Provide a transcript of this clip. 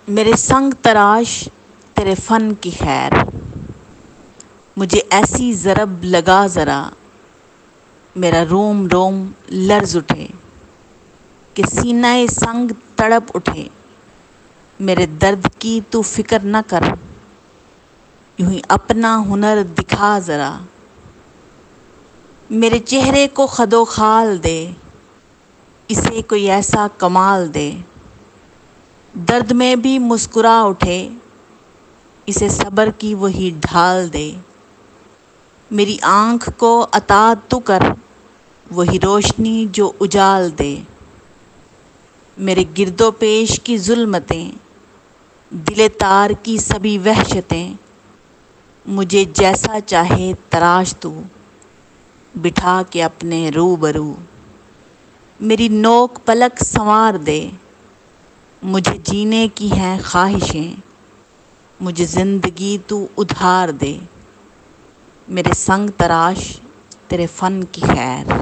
میرے سنگ تراش تیرے فن کی خیر، مجھے ایسی ضرب لگا ذرا، میرا روم روم لرز اٹھے کہ سینہ سنگ تڑپ اٹھے، میرے درد کی تو فکر نہ کر، یوں ہی اپنا ہنر دکھا ذرا، میرے چہرے کو خد و خال دے، اسے کوئی ایسا کمال دے، درد میں بھی مسکرا اٹھے، اسے صبر کی وہی ڈھال دے، میری آنکھ کو عطا تو کر، وہی روشنی جو اجال دے، میرے گرد و پیش کی ظلمتیں، دل تار کی سبھی وحشتیں، مجھے جیسا چاہے تراش تو، بٹھا کے اپنے روبرو، میری نوک پلک سنوار دے، مجھے جینے کی ہیں خواہشیں، مجھے زندگی تو ادھار دے، میرے سنگ تراش تیرے فن کی خیر۔